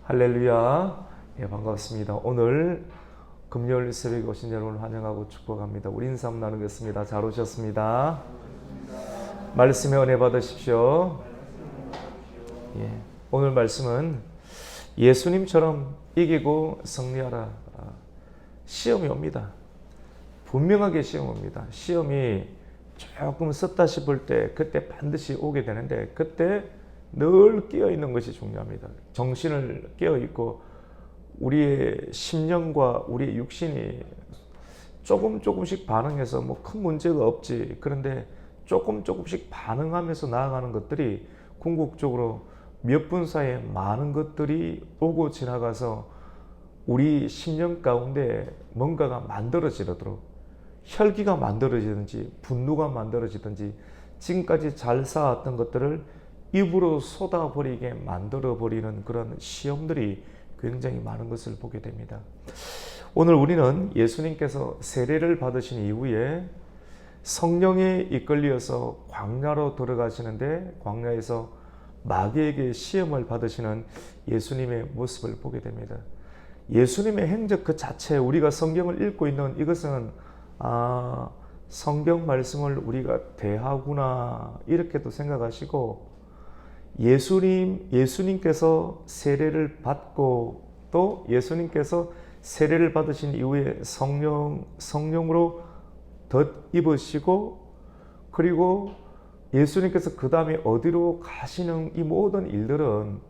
할렐루야. 예, 반갑습니다. 오늘 금요일 새벽에 오신 여러분을 환영하고 축복합니다. 우리 인사 한번 나누겠습니다. 잘 오셨습니다. 말씀의 은혜 받으십시오. 예, 오늘 말씀은 예수님처럼 이기고 승리하라. 시험이 옵니다. 분명하게 시험 옵니다. 시험이 조금 썼다 싶을 때 그때 반드시 오게 되는데 그때 늘 깨어있는 것이 중요합니다. 정신을 깨어있고 우리의 심령과 우리의 육신이 조금씩 반응해서 뭐 큰 문제가 없지. 그런데 조금씩 반응하면서 나아가는 것들이 궁극적으로 몇 분 사이에 많은 것들이 오고 지나가서 우리 심령 가운데 뭔가가 만들어지도록 혈기가 만들어지든지 분노가 만들어지든지 지금까지 잘 쌓았던 것들을 입으로 쏟아버리게 만들어버리는 그런 시험들이 굉장히 많은 것을 보게 됩니다. 오늘 우리는 예수님께서 세례를 받으신 이후에 성령에 이끌려서 광야로 들어가시는데 광야에서 마귀에게 시험을 받으시는 예수님의 모습을 보게 됩니다. 예수님의 행적 그 자체, 우리가 성경을 읽고 있는 이것은 성경 말씀을 우리가 대하구나 이렇게도 생각하시고 예수님께서 세례를 받고 또 예수님께서 세례를 받으신 이후에 성령으로 덧입으시고 그리고 예수님께서 그 다음에 어디로 가시는 이 모든 일들은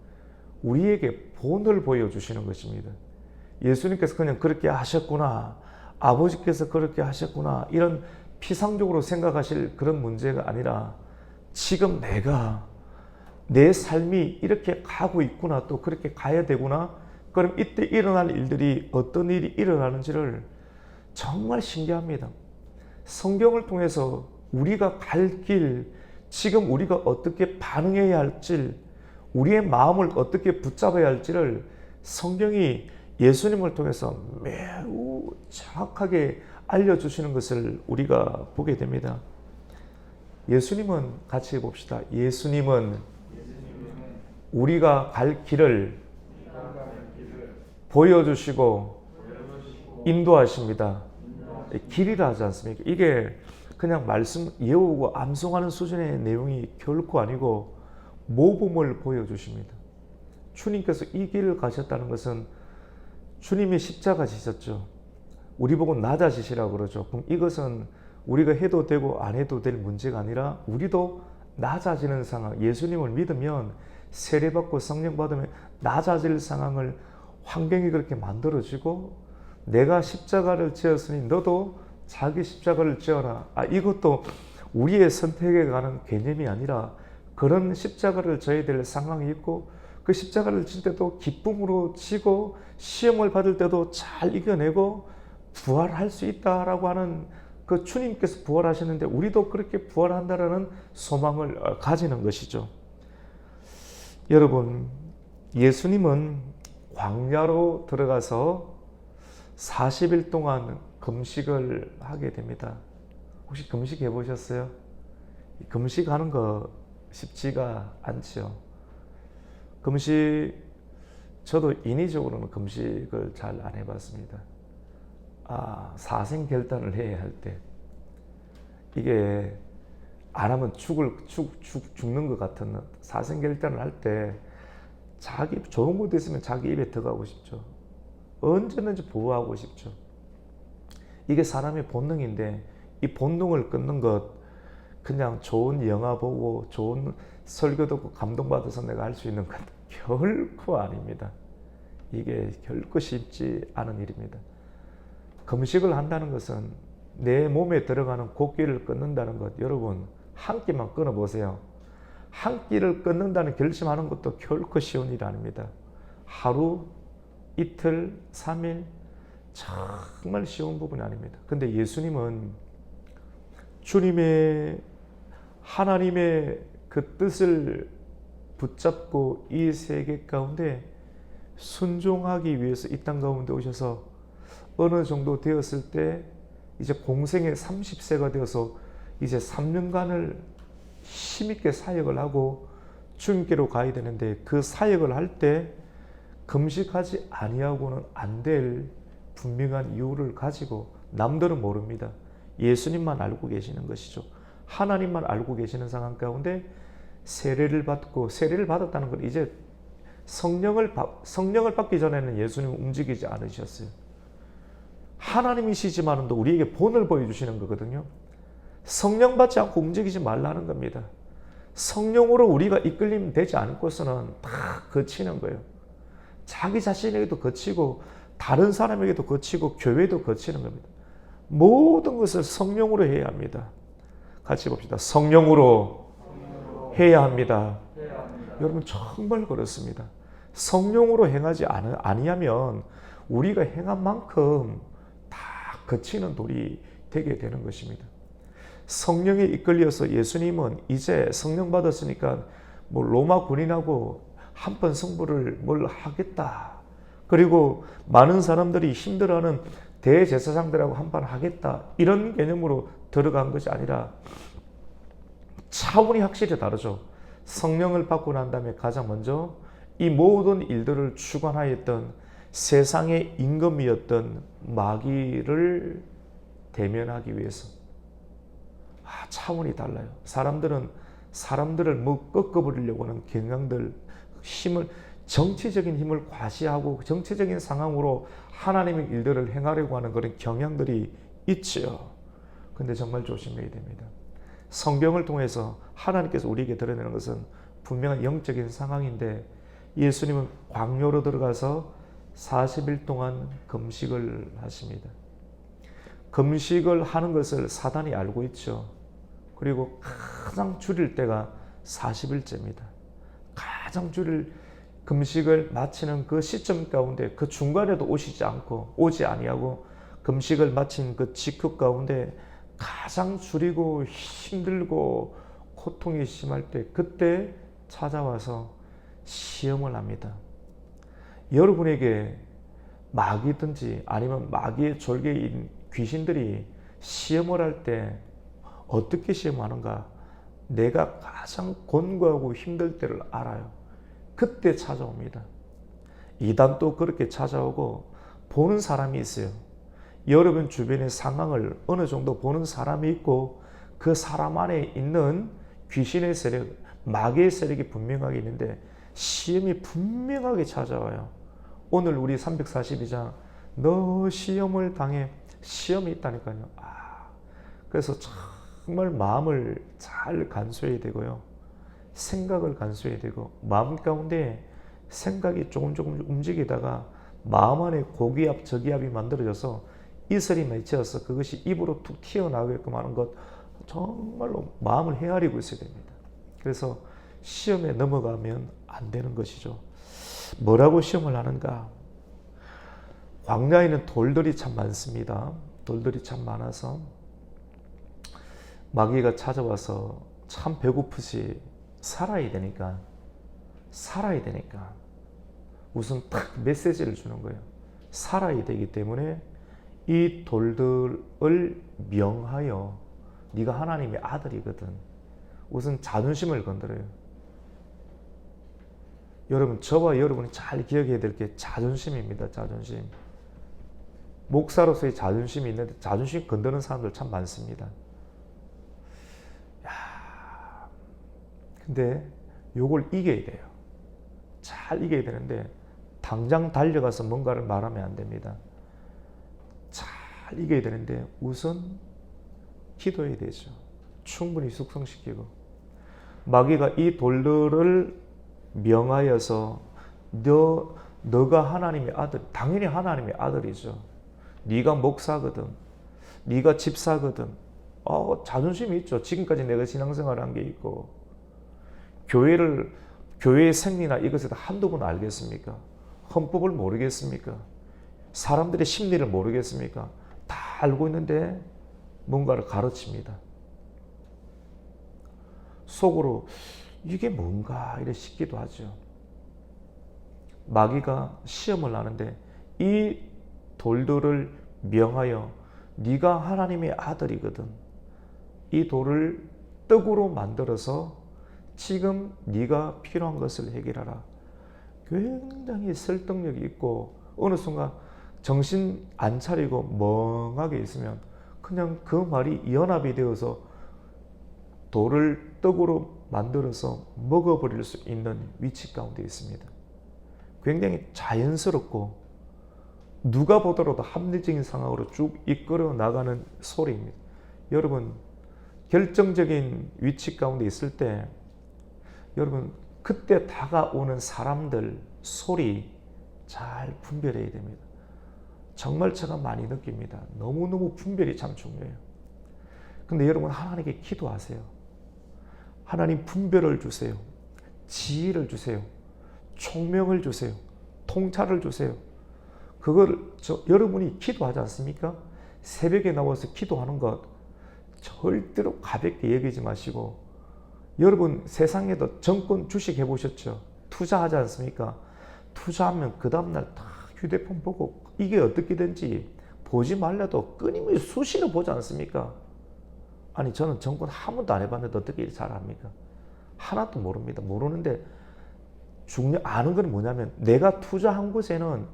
우리에게 본을 보여주시는 것입니다. 예수님께서 그냥 그렇게 하셨구나, 아버지께서 그렇게 하셨구나 이런 피상적으로 생각하실 그런 문제가 아니라 지금 내 삶이 이렇게 가고 있구나, 또 그렇게 가야 되구나. 그럼 이때 일어날 일들이 어떤 일이 일어나는지를 정말 신기합니다. 성경을 통해서 우리가 갈 길, 지금 우리가 어떻게 반응해야 할지, 우리의 마음을 어떻게 붙잡아야 할지를 성경이 예수님을 통해서 매우 정확하게 알려주시는 것을 우리가 보게 됩니다. 예수님은 같이 봅시다. 예수님은 우리가 갈 길을 보여주시고 인도하십니다. 길이라 하지 않습니까? 이게 그냥 말씀 외우고 암송하는 수준의 내용이 결코 아니고 모범을 보여주십니다. 주님께서 이 길을 가셨다는 것은 주님이 십자가 지셨죠. 우리 보고 낮아지시라고 그러죠. 그럼 이것은 우리가 해도 되고 안 해도 될 문제가 아니라 우리도 낮아지는 상황, 예수님을 믿으면 세례받고 성령 받으면 낮아질 상황을 환경이 그렇게 만들어지고 내가 십자가를 지었으니 너도 자기 십자가를 지어라. 이것도 우리의 선택에 관한 개념이 아니라 그런 십자가를 져야 될 상황이 있고 그 십자가를 질 때도 기쁨으로 지고 시험을 받을 때도 잘 이겨내고 부활할 수 있다라고 하는 그 주님께서 부활하셨는데 우리도 그렇게 부활한다라는 소망을 가지는 것이죠. 여러분, 예수님은 광야로 들어가서 40일 동안 금식을 하게 됩니다. 혹시 금식 해보셨어요? 금식하는 거 쉽지가 않죠. 금식, 저도 인위적으로는 금식을 잘 안 해봤습니다. 사생결단을 해야 할 때 이게 안 하면 죽는 것 같은 사생결단을 할 때 자기 좋은 것도 있으면 자기 입에 들어가고 싶죠. 언제든지 보호하고 싶죠. 이게 사람의 본능인데 이 본능을 끊는 것 그냥 좋은 영화 보고 좋은 설교 듣고 감동받아서 내가 할 수 있는 것 결코 아닙니다. 이게 결코 쉽지 않은 일입니다. 금식을 한다는 것은 내 몸에 들어가는 곡기를 끊는다는 것, 여러분 한 끼만 끊어보세요. 한 끼를 끊는다는 결심하는 것도 결코 쉬운 일이 아닙니다. 하루, 이틀, 3일 정말 쉬운 부분이 아닙니다. 근데 예수님은 주님의 하나님의 그 뜻을 붙잡고 이 세계 가운데 순종하기 위해서 이 땅 가운데 오셔서 어느 정도 되었을 때 이제 공생의 30세가 되어서 이제 3년간을 힘있게 사역을 하고 주님께로 가야 되는데 그 사역을 할 때 금식하지 아니하고는 안 될 분명한 이유를 가지고 남들은 모릅니다. 예수님만 알고 계시는 것이죠. 하나님만 알고 계시는 상황 가운데 세례를 받았다는 건 이제 성령을 받기 전에는 예수님은 움직이지 않으셨어요. 하나님이시지만은 우리에게 본을 보여주시는 거거든요. 성령 받지 않고 움직이지 말라는 겁니다. 성령으로 우리가 이끌림 되지 않고서는 다 거치는 거예요. 자기 자신에게도 거치고 다른 사람에게도 거치고 교회도 거치는 겁니다. 모든 것을 성령으로 해야 합니다. 같이 봅시다. 성령으로 해야 합니다. 여러분 정말 그렇습니다. 성령으로 행하지 아니하면 우리가 행한 만큼 다 거치는 돌이 되게 되는 것입니다. 성령에 이끌려서 예수님은 이제 성령 받았으니까 뭐 로마 군인하고 한번 승부를 뭘 하겠다. 그리고 많은 사람들이 힘들어하는 대제사장들하고 한판 하겠다. 이런 개념으로 들어간 것이 아니라 차원이 확실히 다르죠. 성령을 받고 난 다음에 가장 먼저 이 모든 일들을 주관하였던 세상의 임금이었던 마귀를 대면하기 위해서 차원이 달라요. 사람들을 꺾어버리려고 하는 경향들, 정치적인 힘을 과시하고 정치적인 상황으로 하나님의 일들을 행하려고 하는 그런 경향들이 있죠. 근데 정말 조심해야 됩니다. 성경을 통해서 하나님께서 우리에게 드러내는 것은 분명한 영적인 상황인데 예수님은 광야로 들어가서 40일 동안 금식을 하십니다. 금식을 하는 것을 사단이 알고 있죠. 그리고 가장 줄일 때가 40일째입니다. 가장 줄일 금식을 마치는 그 시점 가운데 그 중간에도 오지 아니하고 금식을 마친 그 직후 가운데 가장 줄이고 힘들고 고통이 심할 때 그때 찾아와서 시험을 합니다. 여러분에게 마귀든지 아니면 마귀의 졸개인 귀신들이 시험을 할 때 어떻게 시험하는가? 내가 가장 곤고하고 힘들 때를 알아요. 그때 찾아옵니다. 이단도 그렇게 찾아오고 보는 사람이 있어요. 여러분 주변의 상황을 어느 정도 보는 사람이 있고 그 사람 안에 있는 귀신의 세력, 마귀의 세력이 분명하게 있는데 시험이 분명하게 찾아와요. 오늘 우리 342장 너 시험을 당해. 시험이 있다니까요. 그래서 정말 마음을 잘 간수해야 되고요. 생각을 간수해야 되고 마음 가운데 생각이 조금 움직이다가 마음 안에 고기압, 저기압이 만들어져서 이슬이 맺혀서 그것이 입으로 툭 튀어나오게끔 하는 것 정말로 마음을 헤아리고 있어야 됩니다. 그래서 시험에 넘어가면 안 되는 것이죠. 뭐라고 시험을 하는가? 광야에는 돌들이 참 많습니다. 돌들이 참 많아서 마귀가 찾아와서 참 배고프지 살아야 되니까 우선 딱 메시지를 주는 거예요. 살아야 되기 때문에 이 돌들을 명하여 네가 하나님의 아들이거든. 우선 자존심을 건드려요. 여러분 저와 여러분이 잘 기억해야 될 게 자존심입니다. 자존심. 목사로서의 자존심이 있는데 자존심 건드는 사람들 참 많습니다. 근데 요걸 이겨야 돼요. 잘 이겨야 되는데 당장 달려가서 뭔가를 말하면 안 됩니다. 잘 이겨야 되는데 우선 기도해야 되죠. 충분히 숙성시키고 마귀가 이 돌들을 명하여서 너가 하나님의 아들, 당연히 하나님의 아들이죠. 네가 목사거든, 네가 집사거든. 자존심이 있죠. 지금까지 내가 신앙생활한 게 있고 교회의 생리나 이것에 한두 번 알겠습니까? 헌법을 모르겠습니까? 사람들의 심리를 모르겠습니까? 다 알고 있는데 뭔가를 가르칩니다. 속으로 이게 뭔가 이래 싶기도 하죠. 마귀가 시험을 하는데 이 돌들을 명하여 네가 하나님의 아들이거든. 이 돌을 떡으로 만들어서 지금 네가 필요한 것을 해결하라. 굉장히 설득력이 있고 어느 순간 정신 안 차리고 멍하게 있으면 그냥 그 말이 연합이 되어서 돌을 떡으로 만들어서 먹어버릴 수 있는 위치 가운데 있습니다. 굉장히 자연스럽고 누가 보더라도 합리적인 상황으로 쭉 이끌어 나가는 소리입니다. 여러분, 결정적인 위치 가운데 있을 때 여러분 그때 다가오는 사람들 소리 잘 분별해야 됩니다. 정말 제가 많이 느낍니다. 너무너무 분별이 참 중요해요. 근데 여러분 하나님께 기도하세요. 하나님 분별을 주세요. 지혜를 주세요. 총명을 주세요. 통찰을 주세요. 그걸 여러분이 기도하지 않습니까? 새벽에 나와서 기도하는 것 절대로 가볍게 여기지 마시고, 여러분 세상에도 정권 주식 해보셨죠? 투자하지 않습니까? 투자하면 그 다음날 다 휴대폰 보고 이게 어떻게 된지 보지 말라도 끊임없이 수시로 보지 않습니까? 아니 저는 정권 한 번도 안 해봤는데 어떻게 잘 압니까? 하나도 모릅니다. 모르는데 아는 건 뭐냐면 내가 투자한 곳에는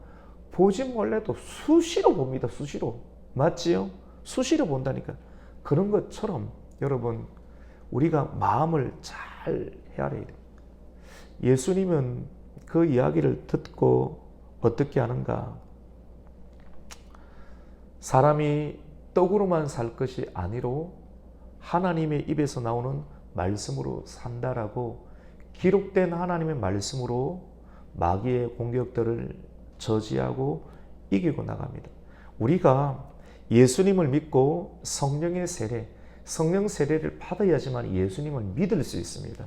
보지 몰라도 수시로 봅니다. 수시로. 맞지요? 수시로 본다니까. 그런 것처럼 여러분 우리가 마음을 잘 헤아려야 돼요. 예수님은 그 이야기를 듣고 어떻게 하는가? 사람이 떡으로만 살 것이 아니로 하나님의 입에서 나오는 말씀으로 산다라고 기록된 하나님의 말씀으로 마귀의 공격들을 저지하고 이기고 나갑니다. 우리가 예수님을 믿고 성령의 세례, 성령 세례를 받아야지만 예수님을 믿을 수 있습니다.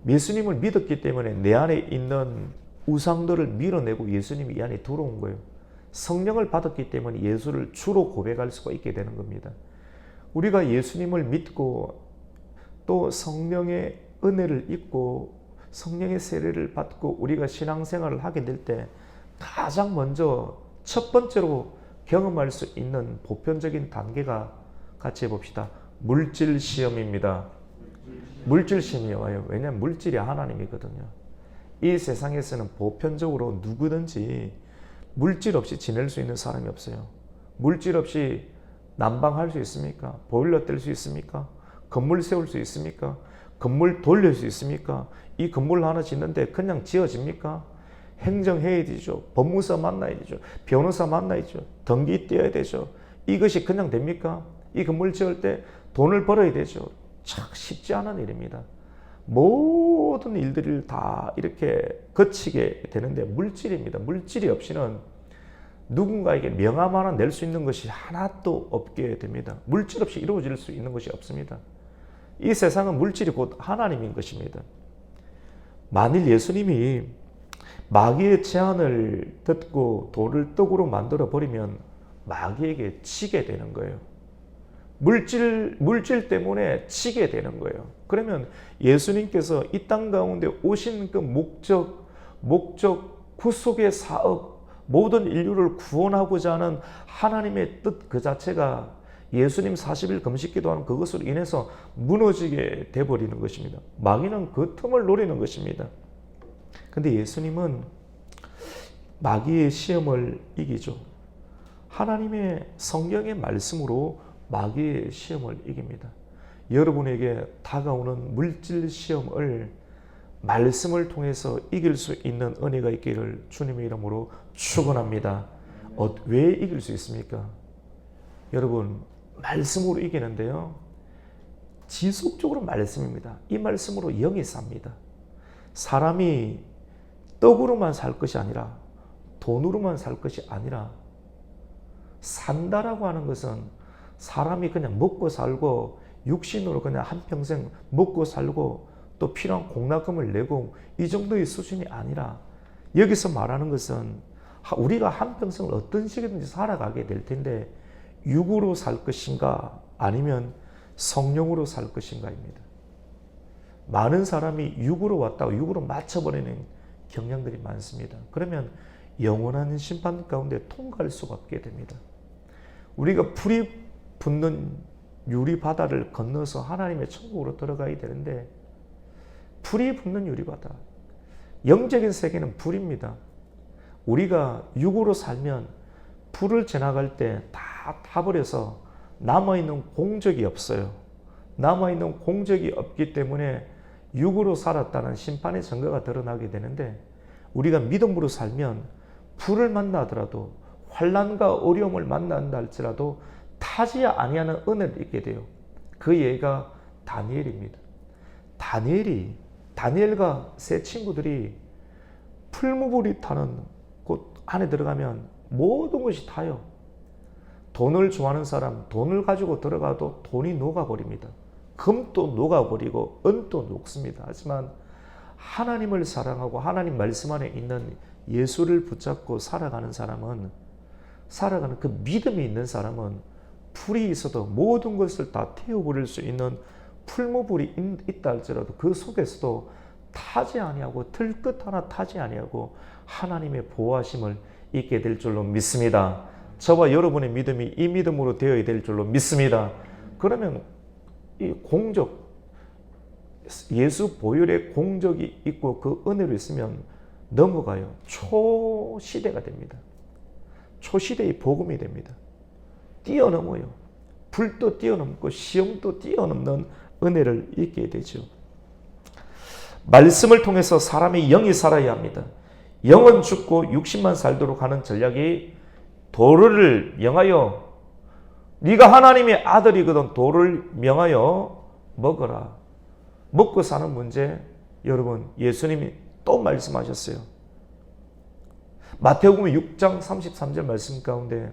예수님을 믿었기 때문에 내 안에 있는 우상들을 밀어내고 예수님이 이 안에 들어온 거예요. 성령을 받았기 때문에 예수를 주로 고백할 수가 있게 되는 겁니다. 우리가 예수님을 믿고 또 성령의 은혜를 입고 성령의 세례를 받고 우리가 신앙생활을 하게 될 때 가장 먼저 첫 번째로 경험할 수 있는 보편적인 단계가 같이 해봅시다. 물질 시험입니다. 물질 시험이 와요. 왜냐하면 물질이 하나님이거든요. 이 세상에서는 보편적으로 누구든지 물질 없이 지낼 수 있는 사람이 없어요. 물질 없이 난방할 수 있습니까? 보일러 뗄 수 있습니까? 건물 세울 수 있습니까? 건물 돌릴 수 있습니까? 이 건물 하나 짓는데 그냥 지어집니까? 행정해야 되죠. 법무사 만나야 되죠. 변호사 만나야죠. 등기 떼어야 되죠. 이것이 그냥 됩니까? 이 건물 지을 때 돈을 벌어야 되죠. 참 쉽지 않은 일입니다. 모든 일들을 다 이렇게 거치게 되는데 물질입니다. 물질이 없이는 누군가에게 명함 하나 낼 수 있는 것이 하나도 없게 됩니다. 물질 없이 이루어질 수 있는 것이 없습니다. 이 세상은 물질이 곧 하나님인 것입니다. 만일 예수님이 마귀의 제안을 듣고 돌을 떡으로 만들어 버리면 마귀에게 치게 되는 거예요. 물질 때문에 치게 되는 거예요. 그러면 예수님께서 이 땅 가운데 오신 그 목적, 구속의 사업, 모든 인류를 구원하고자 하는 하나님의 뜻 그 자체가 예수님 40일 금식기도하는 그것으로 인해서 무너지게 돼버리는 것입니다. 마귀는 그 틈을 노리는 것입니다. 근데 예수님은 마귀의 시험을 이기죠. 하나님의 성경의 말씀으로 마귀의 시험을 이깁니다. 여러분에게 다가오는 물질 시험을 말씀을 통해서 이길 수 있는 은혜가 있기를 주님의 이름으로 축원합니다. 왜 이길 수 있습니까? 여러분, 말씀으로 이기는데요. 지속적으로 말씀입니다. 이 말씀으로 영이 삽니다. 사람이 떡으로만 살 것이 아니라 돈으로만 살 것이 아니라 산다라고 하는 것은 사람이 그냥 먹고 살고 육신으로 그냥 한평생 먹고 살고 또 필요한 공납금을 내고 이 정도의 수준이 아니라 여기서 말하는 것은 우리가 한평생을 어떤 식이든지 살아가게 될 텐데 육으로 살 것인가 아니면 성령으로 살 것인가입니다. 많은 사람이 육으로 왔다고 육으로 맞춰버리는 경향들이 많습니다. 그러면 영원한 심판 가운데 통과할 수가 없게 됩니다. 우리가 불이 붙는 유리바다를 건너서 하나님의 천국으로 들어가야 되는데 불이 붙는 유리바다, 영적인 세계는 불입니다. 우리가 육으로 살면 불을 지나갈 때 다 타버려서 남아있는 공적이 없어요. 남아있는 공적이 없기 때문에 육으로 살았다는 심판의 증거가 드러나게 되는데, 우리가 믿음으로 살면 불을 만나더라도, 환난과 어려움을 만난다 할지라도 타지 아니하는 은혜를 입게 돼요. 그 예가 다니엘입니다. 다니엘과 세 친구들이 풀무불이 타는 곳 안에 들어가면 모든 것이 타요. 돈을 좋아하는 사람, 돈을 가지고 들어가도 돈이 녹아버립니다. 금도 녹아버리고 은도 녹습니다. 하지만 하나님을 사랑하고 하나님 말씀 안에 있는 예수를 붙잡고 살아가는 사람은, 살아가는 그 믿음이 있는 사람은 불이 있어도 모든 것을 다 태워버릴 수 있는 풀무불이 있다 할지라도 그 속에서도 타지 아니하고 들끝 하나 타지 아니하고 하나님의 보호하심을 있게 될 줄로 믿습니다. 저와 여러분의 믿음이 이 믿음으로 되어야 될 줄로 믿습니다. 그러면 이 공적, 예수 보혈의 공적이 있고 그 은혜로 있으면 넘어가요. 초시대가 됩니다. 초시대의 복음이 됩니다. 뛰어넘어요. 불도 뛰어넘고 시험도 뛰어넘는 은혜를 입게 되죠. 말씀을 통해서 사람의 영이 살아야 합니다. 영은 죽고 60만 살도록 하는 전략이 돌을 명하여, 네가 하나님의 아들이거든 돌을 명하여 먹어라. 먹고 사는 문제, 여러분 예수님이 또 말씀하셨어요. 마태복음 6장 33절 말씀 가운데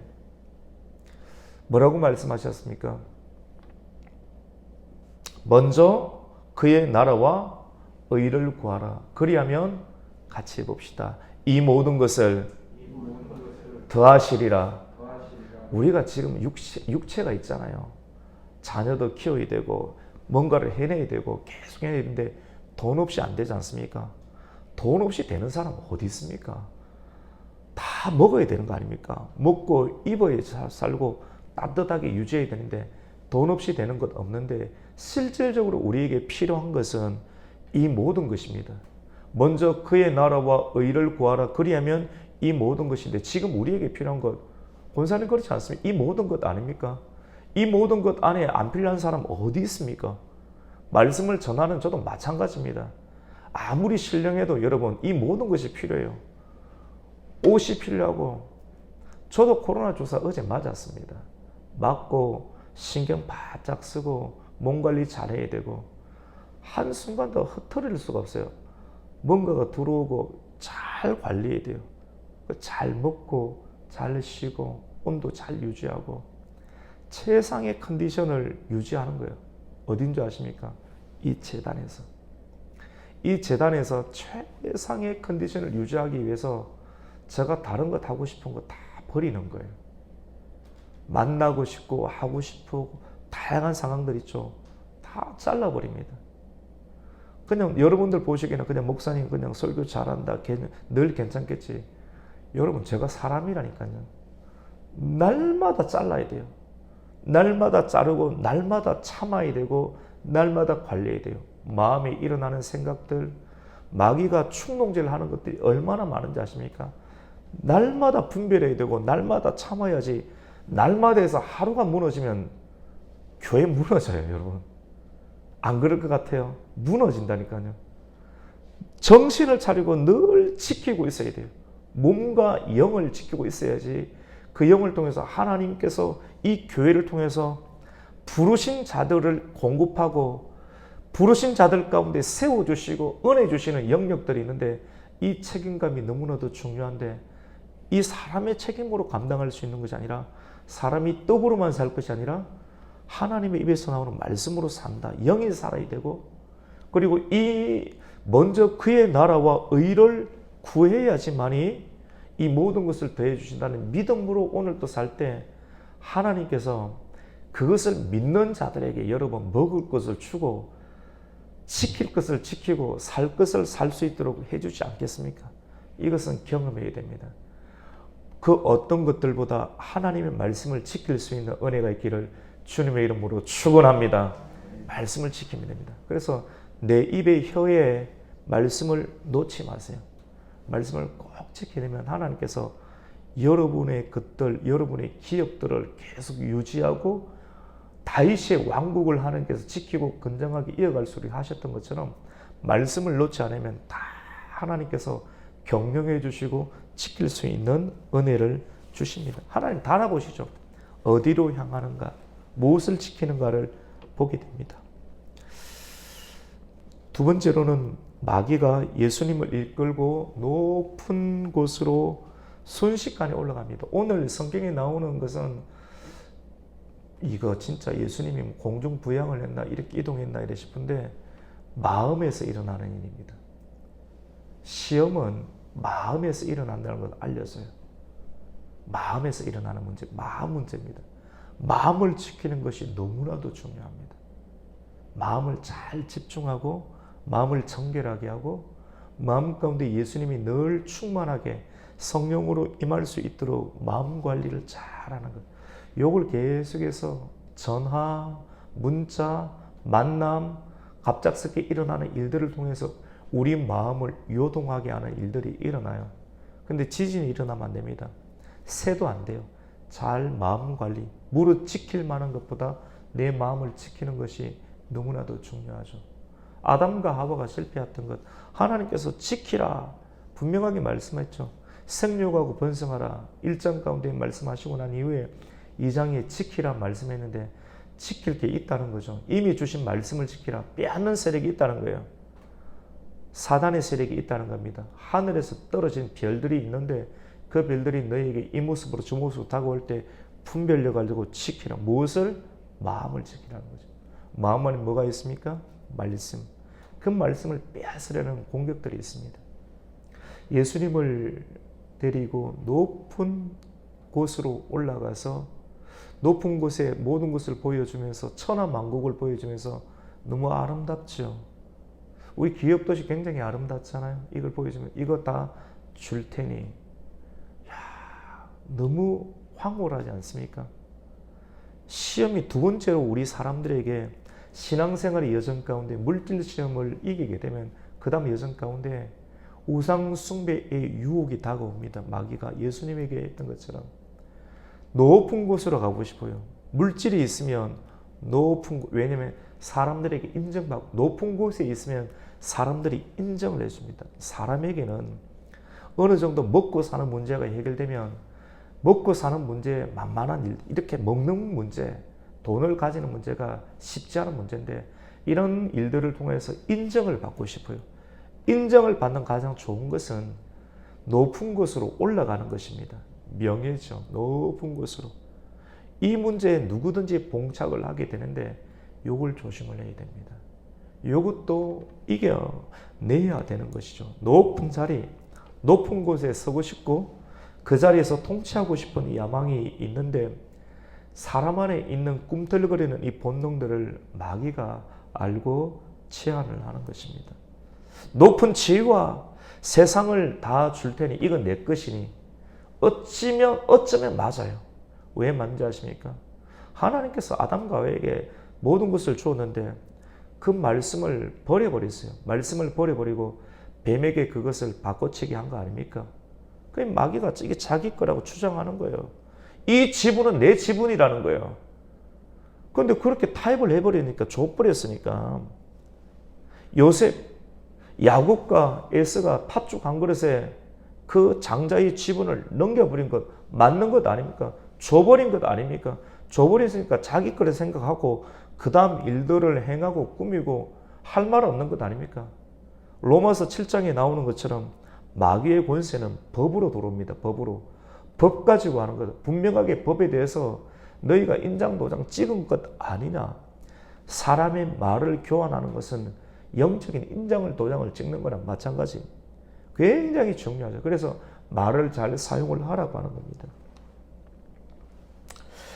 뭐라고 말씀하셨습니까? 먼저 그의 나라와 의를 구하라. 그리하면 같이 해봅시다. 이 모든 것을 더하시리라. 우리가 지금 육체가 있잖아요. 자녀도 키워야 되고 뭔가를 해내야 되고 계속 해야 되는데 돈 없이 안 되지 않습니까? 돈 없이 되는 사람 어디 있습니까? 다 먹어야 되는 거 아닙니까? 먹고 입어야 살고 따뜻하게 유지해야 되는데 돈 없이 되는 것 없는데, 실질적으로 우리에게 필요한 것은 이 모든 것입니다. 먼저 그의 나라와 의를 구하라. 그리하면 이 모든 것인데, 지금 우리에게 필요한 것, 권사님 그렇지 않습니까? 이 모든 것 아닙니까? 이 모든 것 안에 안 필요한 사람 어디 있습니까? 말씀을 전하는 저도 마찬가지입니다. 아무리 신령해도 여러분 이 모든 것이 필요해요. 옷이 필요하고, 저도 코로나 주사 어제 맞았습니다. 맞고 신경 바짝 쓰고 몸 관리 잘해야 되고, 한순간도 흐트릴 수가 없어요. 뭔가가 들어오고 잘 관리해야 돼요. 잘 먹고 잘 쉬고 온도 잘 유지하고 최상의 컨디션을 유지하는 거예요. 어딘 줄 아십니까? 이 재단에서. 이 재단에서 최상의 컨디션을 유지하기 위해서 제가 다른 것 하고 싶은 거 다 버리는 거예요. 만나고 싶고 하고 싶고 다양한 상황들 있죠. 다 잘라버립니다. 그냥 여러분들 보시기에는 그냥 목사님 그냥 설교 잘한다, 늘 괜찮겠지. 여러분 제가 사람이라니까요. 날마다 잘라야 돼요. 날마다 자르고 날마다 참아야 되고 날마다 관리해야 돼요. 마음에 일어나는 생각들, 마귀가 충동질 하는 것들이 얼마나 많은지 아십니까? 날마다 분별해야 되고 날마다 참아야지. 날마다 해서 하루가 무너지면 교회 무너져요, 여러분. 안 그럴 것 같아요? 무너진다니까요. 정신을 차리고 늘 지키고 있어야 돼요. 몸과 영을 지키고 있어야지 그 영을 통해서 하나님께서 이 교회를 통해서 부르신 자들을 공급하고 부르신 자들 가운데 세워주시고 은혜 주시는 영역들이 있는데, 이 책임감이 너무나도 중요한데, 이 사람의 책임으로 감당할 수 있는 것이 아니라, 사람이 떡으로만 살 것이 아니라 하나님의 입에서 나오는 말씀으로 산다. 영이 살아야 되고, 그리고 이 먼저 그의 나라와 의를 구해야지만이 이 모든 것을 더해 주신다는 믿음으로 오늘도 살 때 하나님께서 그것을 믿는 자들에게 여러분 먹을 것을 주고 지킬 것을 지키고 살 것을 살 수 있도록 해주지 않겠습니까? 이것은 경험해야 됩니다. 그 어떤 것들보다 하나님의 말씀을 지킬 수 있는 은혜가 있기를 주님의 이름으로 축원합니다. 말씀을 지키면 됩니다. 그래서 내 입의 혀에 말씀을 놓지 마세요. 말씀을 꼭 지키려면 하나님께서 여러분의 것들, 여러분의 기업들을 계속 유지하고 다윗의 왕국을 하나님께서 지키고 건강하게 이어갈 수 있게 하셨던 것처럼 말씀을 놓지 않으면 다 하나님께서 경영해 주시고 지킬 수 있는 은혜를 주십니다. 하나님 다 알아보시죠. 어디로 향하는가, 무엇을 지키는가를 보게 됩니다. 두 번째로는 마귀가 예수님을 이끌고 높은 곳으로 순식간에 올라갑니다. 오늘 성경에 나오는 것은 이거 진짜 예수님이 공중 부양을 했나 이렇게 이동했나 이래 싶은데 마음에서 일어나는 일입니다. 시험은 마음에서 일어난다는 걸 알려줘요. 마음에서 일어나는 문제, 마음 문제입니다. 마음을 지키는 것이 너무나도 중요합니다. 마음을 잘 집중하고 마음을 정결하게 하고 마음 가운데 예수님이 늘 충만하게 성령으로 임할 수 있도록 마음 관리를 잘하는 것. 요걸 계속해서 전화, 문자, 만남, 갑작스럽게 일어나는 일들을 통해서 우리 마음을 요동하게 하는 일들이 일어나요. 근데 지진이 일어나면 안 됩니다. 새도 안 돼요. 잘 마음 관리, 무릇 지킬 만한 것보다 내 마음을 지키는 것이 너무나도 중요하죠. 아담과 하와가 실패했던 것 하나님께서 지키라 분명하게 말씀했죠. 생육하고 번성하라 1장 가운데 말씀하시고 난 이후에 2장에 지키라 말씀했는데 지킬 게 있다는 거죠. 이미 주신 말씀을 지키라. 빼앗는 세력이 있다는 거예요. 사단의 세력이 있다는 겁니다. 하늘에서 떨어진 별들이 있는데 그 별들이 너에게 이 모습으로 저 모습으로 다가올 때 분별력 가지고 지키라. 무엇을? 마음을 지키라는 거죠. 마음 안에 뭐가 있습니까? 말씀. 그 말씀을 빼앗으려는 공격들이 있습니다. 예수님을 데리고 높은 곳으로 올라가서 높은 곳에 모든 것을 보여주면서 천하만국을 보여주면서 너무 아름답죠. 우리 기업도시 굉장히 아름답잖아요. 이걸 보여주면 이거 다 줄 테니 야, 너무 황홀하지 않습니까? 시험이 두 번째로 우리 사람들에게 신앙생활의 여정 가운데 물질 시험을 이기게 되면 그 다음 여정 가운데 우상 숭배의 유혹이 다가옵니다. 마귀가 예수님에게 했던 것처럼 높은 곳으로 가고 싶어요. 물질이 있으면 높은 곳, 왜냐하면 사람들에게 인정받고 높은 곳에 있으면 사람들이 인정을 해줍니다. 사람에게는 어느 정도 먹고 사는 문제가 해결되면 먹고 사는 문제, 만만한 일, 이렇게 먹는 문제, 돈을 가지는 문제가 쉽지 않은 문제인데 이런 일들을 통해서 인정을 받고 싶어요. 인정을 받는 가장 좋은 것은 높은 곳으로 올라가는 것입니다. 명예죠. 높은 곳으로. 이 문제에 누구든지 봉착을 하게 되는데 요걸 조심을 해야 됩니다. 요것도 이겨내야 되는 것이죠. 높은 자리, 높은 곳에 서고 싶고 그 자리에서 통치하고 싶은 야망이 있는데 사람 안에 있는 꿈틀거리는 이 본능들을 마귀가 알고 제한을 하는 것입니다. 높은 지위와 세상을 다 줄 테니 이건 내 것이니 어쩌면 맞아요. 왜 맞는지 아십니까? 하나님께서 아담과 하와에게 모든 것을 주었는데 그 말씀을 버려버렸어요. 말씀을 버려버리고 뱀에게 그것을 바꿔치기 한 거 아닙니까? 그 마귀가 이게 자기 거라고 주장하는 거예요. 이 지분은 내 지분이라는 거예요. 그런데 그렇게 타협을 해버리니까 줘버렸으니까 요셉, 야곱과 에서가 팥죽 한 그릇에 그 장자의 지분을 넘겨버린 것 맞는 것 아닙니까? 줘버린 것 아닙니까? 줘버렸으니까 자기 거를 생각하고 그 다음 일들을 행하고 꾸미고 할 말 없는 것 아닙니까? 로마서 7장에 나오는 것처럼 마귀의 권세는 법으로 들어옵니다. 법으로. 법 가지고 하는 것. 분명하게 법에 대해서 너희가 인장 도장 찍은 것 아니냐. 사람의 말을 교환하는 것은 영적인 인장을 도장을 찍는 거랑 마찬가지. 굉장히 중요하죠. 그래서 말을 잘 사용을 하라고 하는 겁니다.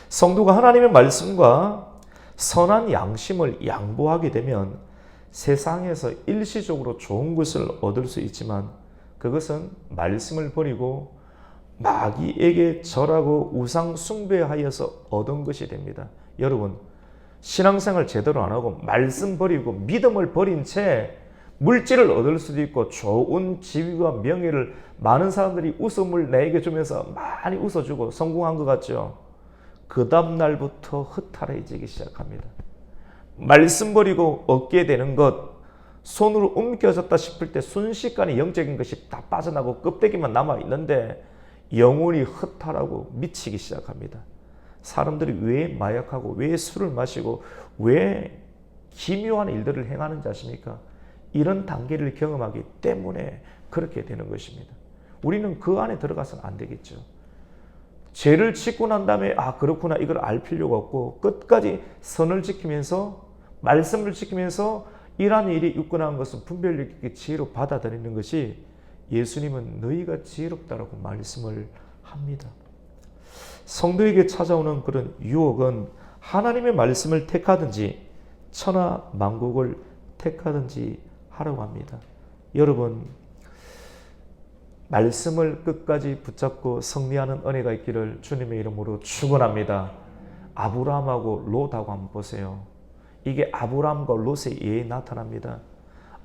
성도가 하나님의 말씀과 선한 양심을 양보하게 되면 세상에서 일시적으로 좋은 것을 얻을 수 있지만 그것은 말씀을 버리고 마귀에게 절하고 우상 숭배하여서 얻은 것이 됩니다. 여러분, 신앙생활 제대로 안 하고 말씀 버리고 믿음을 버린 채 물질을 얻을 수도 있고 좋은 지위와 명예를 많은 사람들이 웃음을 내게 주면서 많이 웃어주고 성공한 것 같죠. 그 다음 날부터 허탈해지기 시작합니다. 말씀 버리고 얻게 되는 것, 손으로 움켜졌다 싶을 때 순식간에 영적인 것이 다 빠져나고 껍데기만 남아있는데 영혼이 허탈하고 미치기 시작합니다. 사람들이 왜 마약하고 왜 술을 마시고 왜 기묘한 일들을 행하는지 아십니까? 이런 단계를 경험하기 때문에 그렇게 되는 것입니다. 우리는 그 안에 들어가서는 안 되겠죠. 죄를 짓고 난 다음에 그렇구나 이걸 알 필요가 없고 끝까지 선을 지키면서 말씀을 지키면서 이러한 일이 있고 난 것은 분별력 있게 지혜로 받아들이는 것이 예수님은 너희가 지혜롭다라고 말씀을 합니다. 성도에게 찾아오는 그런 유혹은 하나님의 말씀을 택하든지 천하 만국을 택하든지 하라고 합니다. 여러분, 말씀을 끝까지 붙잡고 승리하는 은혜가 있기를 주님의 이름으로 축원합니다. 아브라함하고 롯하고 한번 보세요. 이게 아브라함과 롯의 예에 나타납니다.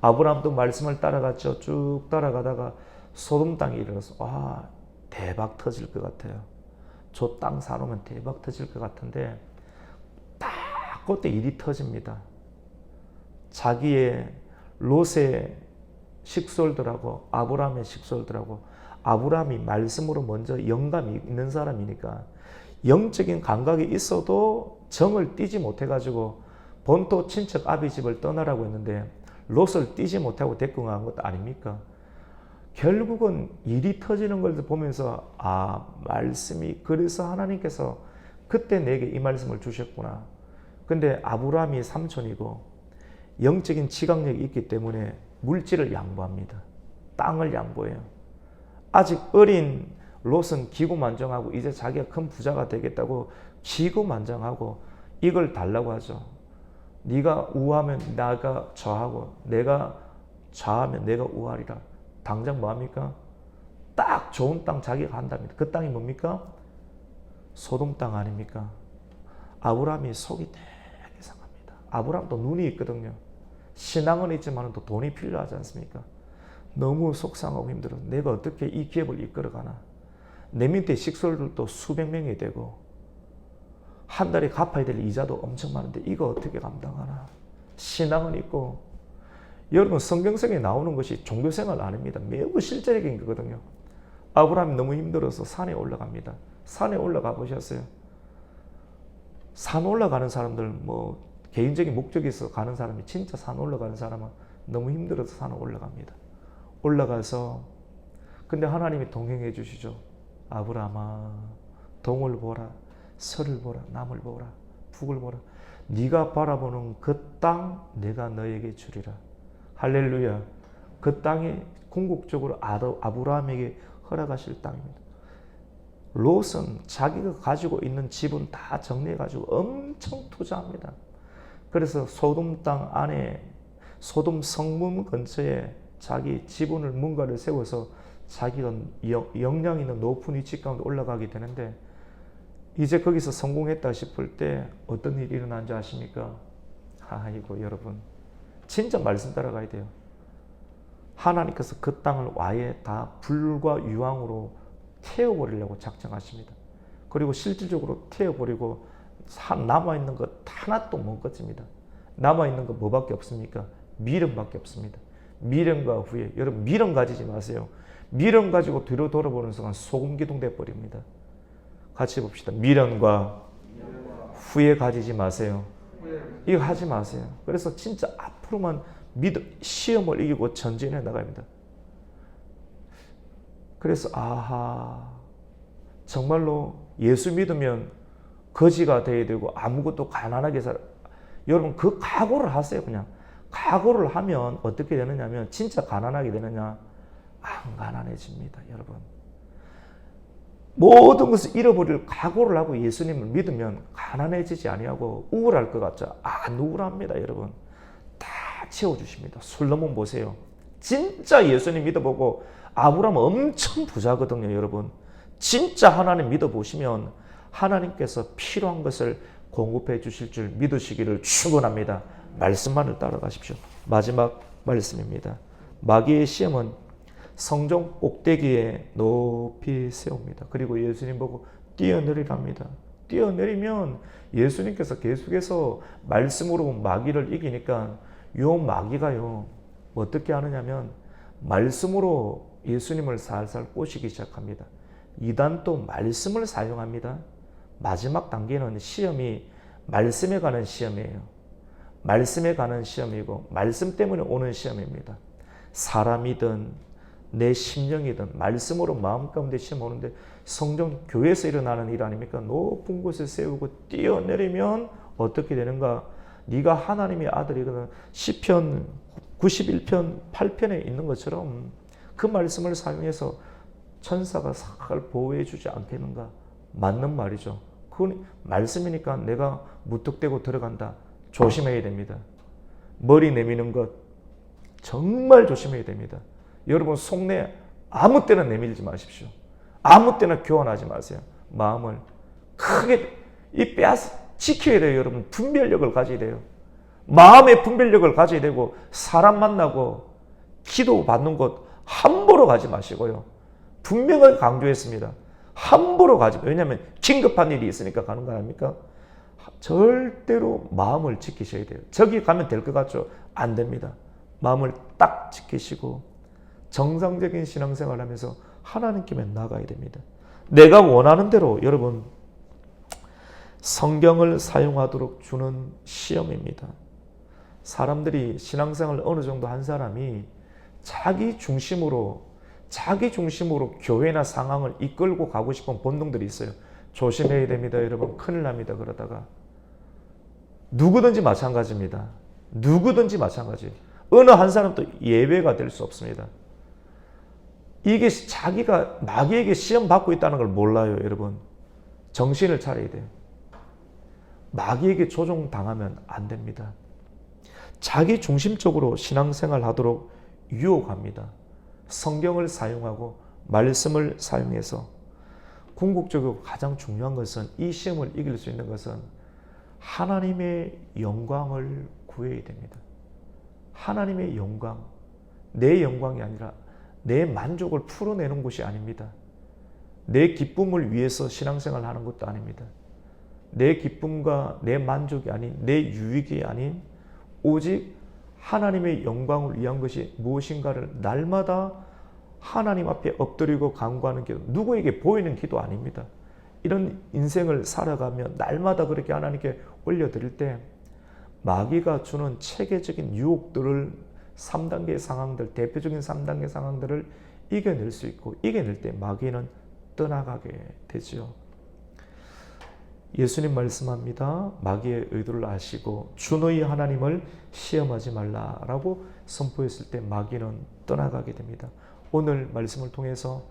아브라함도 말씀을 따라갔죠. 쭉 따라가다가 소돔 땅에 이르러서 대박 터질 것 같아요. 저 땅 사놓으면 대박 터질 것 같은데 딱 그때 일이 터집니다. 자기의 롯의 식솔들하고 아브라함의 식솔들하고 아브라함이 말씀으로 먼저 영감이 있는 사람이니까 영적인 감각이 있어도 정을 띠지 못해가지고 본토 친척 아비 집을 떠나라고 했는데 롯을 띠지 못하고 데리고 간 것도 아닙니까? 결국은 일이 터지는 걸 보면서 말씀이 그래서 하나님께서 그때 내게 이 말씀을 주셨구나. 근데 아브라함이 삼촌이고 영적인 지각력이 있기 때문에 물질을 양보합니다. 땅을 양보해요. 아직 어린 롯은 기고만장하고 이제 자기가 큰 부자가 되겠다고 기고만장하고 이걸 달라고 하죠. 네가 우하면 내가 저하고 내가 좌하면 내가 우하리라. 당장 뭐합니까? 딱 좋은 땅 자기가 한답니다. 그 땅이 뭡니까? 소돔 땅 아닙니까? 아브라함이 속이 되게 상합니다. 아브라함도 눈이 있거든요. 신앙은 있지만 또 돈이 필요하지 않습니까? 너무 속상하고 힘들어. 내가 어떻게 이 기업을 이끌어가나? 내 밑에 식솔들도 수백 명이 되고 한 달에 갚아야 될 이자도 엄청 많은데 이거 어떻게 감당하나? 신앙은 있고 여러분 성경성에 나오는 것이 종교생활 아닙니다. 매우 실제적인 거거든요. 아브라함이 너무 힘들어서 산에 올라갑니다. 산에 올라가 보셨어요? 산 올라가는 사람들 개인적인 목적이 있어 가는 사람이 진짜 산 올라가는 사람은 너무 힘들어서 산에 올라갑니다. 올라가서 근데 하나님이 동행해 주시죠. 아브라함아 동을 보라 서를 보라 남을 보라 북을 보라 네가 바라보는 그 땅 내가 너에게 주리라. 할렐루야. 그 땅이 궁극적으로 아브라함에게 허락하실 땅입니다. 롯은 자기가 가지고 있는 집은 다 정리해가지고 엄청 투자합니다. 그래서 소돔 땅 안에 소돔 성문 근처에 자기 지분을 뭔가를 세워서 자기가 역량 있는 높은 위치 가운데 올라가게 되는데 이제 거기서 성공했다 싶을 때 어떤 일이 일어난지 아십니까? 아이고 여러분 진짜 말씀 따라가야 돼요. 하나님께서 그 땅을 아예 다 불과 유황으로 태워버리려고 작정하십니다. 그리고 실질적으로 태워버리고 남아있는 것 하나도 못 거칩니다. 남아있는 것 뭐밖에 없습니까? 미련밖에 없습니다. 미련과 후회. 여러분 미련 가지지 마세요. 미련 가지고 뒤로 돌아보는 순간 소금기둥 돼버립니다. 같이 봅시다. 미련과 후회 가지지 마세요. 이거 하지 마세요. 그래서 진짜 앞으로만 시험을 이기고 전진해 나갑니다. 그래서 정말로 예수 믿으면 거지가 돼야 되고 아무것도 가난하게 살아. 여러분 그 각오를 하세요. 그냥 각오를 하면 어떻게 되느냐면 진짜 가난하게 되느냐? 안 가난해집니다. 여러분 모든 것을 잃어버릴 각오를 하고 예수님을 믿으면 가난해지지 아니하고 우울할 것 같죠? 안 우울합니다. 여러분 다 채워주십니다. 솔로몬 보세요. 진짜 예수님 믿어보고 아브라함 엄청 부자거든요. 여러분 진짜 하나님 믿어보시면 하나님께서 필요한 것을 공급해 주실 줄 믿으시기를 축원합니다. 말씀만을 따라가십시오. 마지막 말씀입니다. 마귀의 시험은 성전 꼭대기에 높이 세웁니다. 그리고 예수님 보고 뛰어내리랍니다. 뛰어내리면 예수님께서 계속해서 말씀으로 마귀를 이기니까 요 마귀가요 어떻게 하느냐면 말씀으로 예수님을 살살 꼬시기 시작합니다. 이단도 말씀을 사용합니다. 마지막 단계는 시험이 말씀에 관한 시험이에요. 말씀에 관한 시험이고 말씀 때문에 오는 시험입니다. 사람이든 내 심령이든 말씀으로 마음 가운데 시험 오는데 성전 교회에서 일어나는 일 아닙니까? 높은 곳에 세우고 뛰어내리면 어떻게 되는가? 네가 하나님의 아들이거든. 시편 91편 8편에 있는 것처럼 그 말씀을 사용해서 천사가 살 보호해 주지 않겠는가? 맞는 말이죠. 그건 말씀이니까 내가 무턱대고 들어간다. 조심해야 됩니다. 머리 내미는 것 정말 조심해야 됩니다. 여러분 속내 아무 때나 내밀지 마십시오. 아무 때나 교환하지 마세요. 마음을 크게 이 빼앗아 지켜야 돼요. 여러분 분별력을 가져야 돼요. 마음의 분별력을 가져야 되고 사람 만나고 기도 받는 곳 함부로 가지 마시고요. 분명하게 강조했습니다. 함부로 가지 마세요. 왜냐하면 긴급한 일이 있으니까 가는 거 아닙니까? 절대로 마음을 지키셔야 돼요. 저기 가면 될 것 같죠? 안 됩니다. 마음을 딱 지키시고 정상적인 신앙생활을 하면서 하나님께만 나가야 됩니다. 내가 원하는 대로 여러분 성경을 사용하도록 주는 시험입니다. 사람들이 신앙생활을 어느 정도 한 사람이 자기 중심으로 교회나 상황을 이끌고 가고 싶은 본능들이 있어요. 조심해야 됩니다. 여러분 큰일 납니다. 그러다가 누구든지 마찬가지입니다. 누구든지 마찬가지. 어느 한 사람도 예외가 될 수 없습니다. 이게 자기가 마귀에게 시험 받고 있다는 걸 몰라요. 여러분 정신을 차려야 돼요. 마귀에게 조종당하면 안 됩니다. 자기 중심적으로 신앙생활 하도록 유혹합니다. 성경을 사용하고 말씀을 사용해서 궁극적으로 가장 중요한 것은 이 시험을 이길 수 있는 것은 하나님의 영광을 구해야 됩니다. 하나님의 영광, 내 영광이 아니라 내 만족을 풀어내는 것이 아닙니다. 내 기쁨을 위해서 신앙생활을 하는 것도 아닙니다. 내 기쁨과 내 만족이 아닌 내 유익이 아닌 오직 하나님의 영광을 위한 것이 무엇인가를 날마다 하나님 앞에 엎드리고 간구하는 기도, 누구에게 보이는 기도 아닙니다. 이런 인생을 살아가며 날마다 그렇게 하나님께 올려드릴 때 마귀가 주는 체계적인 유혹들을 3단계 상황들, 대표적인 3단계 상황들을 이겨낼 수 있고 이겨낼 때 마귀는 떠나가게 되죠. 예수님 말씀합니다. 마귀의 의도를 아시고 주 너희 하나님을 시험하지 말라라고 선포했을 때 마귀는 떠나가게 됩니다. 오늘 말씀을 통해서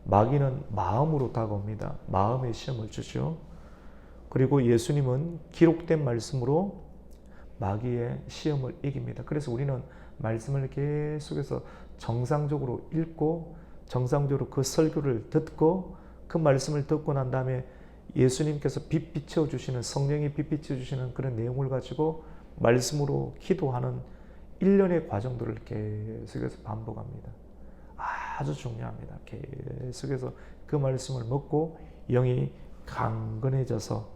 마귀는 마음으로 다가옵니다. 마음의 시험을 주죠. 그리고 예수님은 기록된 말씀으로 마귀의 시험을 이깁니다. 그래서 우리는 말씀을 계속해서 정상적으로 읽고 정상적으로 그 설교를 듣고 그 말씀을 듣고 난 다음에 예수님께서 빛 비춰주시는 성령이 빛 비춰주시는 그런 내용을 가지고 말씀으로 기도하는 일련의 과정들을 계속해서 반복합니다. 아주 중요합니다. 계속해서 그 말씀을 먹고 영이 강건해져서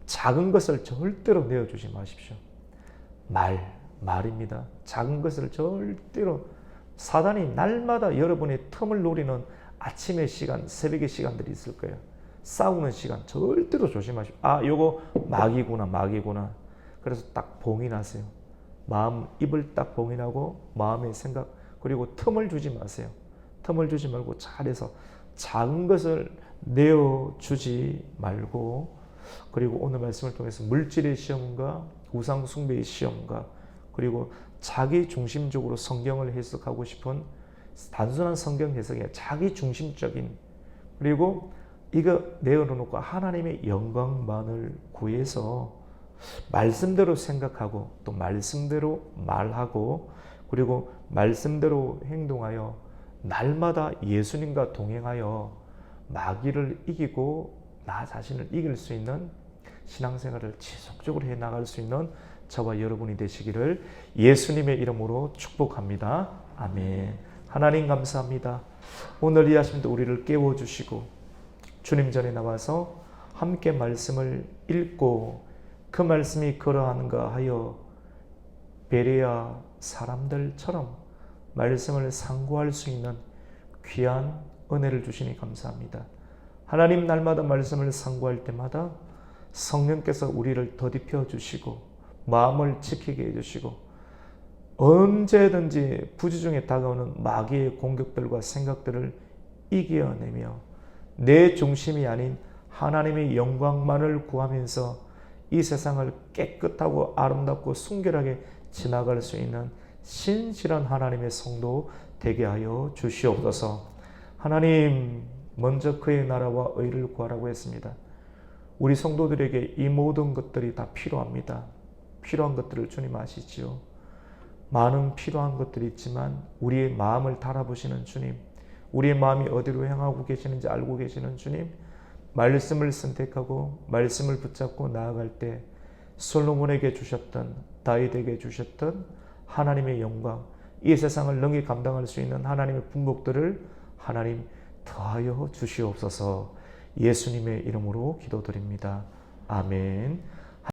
작은 것을 절대로 내어주지 마십시오. 말입니다. 작은 것을 절대로 사단이 날마다 여러분의 틈을 노리는 아침의 시간, 새벽의 시간들이 있을 거예요. 싸우는 시간 절대로 조심하십시오. 요거 마귀구나. 그래서 딱 봉인하세요. 마음, 입을 딱 봉인하고 마음의 생각 그리고 틈을 주지 마세요. 틈을 주지 말고 잘해서 작은 것을 내어주지 말고 그리고 오늘 말씀을 통해서 물질의 시험과 우상 숭배의 시험과 그리고 자기 중심적으로 성경을 해석하고 싶은 단순한 성경 해석이 아니라 자기 중심적인 그리고 이거 내어놓고 하나님의 영광만을 구해서 말씀대로 생각하고 또 말씀대로 말하고 그리고 말씀대로 행동하여 날마다 예수님과 동행하여 마귀를 이기고 나 자신을 이길 수 있는 신앙생활을 지속적으로 해나갈 수 있는 저와 여러분이 되시기를 예수님의 이름으로 축복합니다. 아멘. 하나님 감사합니다. 오늘 이 아침도 우리를 깨워주시고 주님 전에 나와서 함께 말씀을 읽고 그 말씀이 그러한가 하여 베레아 사람들처럼 말씀을 상고할 수 있는 귀한 은혜를 주시니 감사합니다. 하나님 날마다 말씀을 상고할 때마다 성령께서 우리를 더딥혀 주시고 마음을 지키게 해주시고 언제든지 부지중에 다가오는 마귀의 공격들과 생각들을 이겨내며 내 중심이 아닌 하나님의 영광만을 구하면서 이 세상을 깨끗하고 아름답고 순결하게 지나갈 수 있는 신실한 하나님의 성도 되게 하여 주시옵소서. 하나님, 먼저 그의 나라와 의를 구하라고 했습니다. 우리 성도들에게 이 모든 것들이 다 필요합니다. 필요한 것들을 주님 아시지요. 많은 필요한 것들이 있지만 우리의 마음을 달아보시는 주님, 우리의 마음이 어디로 향하고 계시는지 알고 계시는 주님, 말씀을 선택하고 말씀을 붙잡고 나아갈 때 솔로몬에게 주셨던, 다윗에게 주셨던 하나님의 영광, 이 세상을 능히 감당할 수 있는 하나님의 분복들을 하나님 더하여 주시옵소서. 예수님의 이름으로 기도드립니다. 아멘.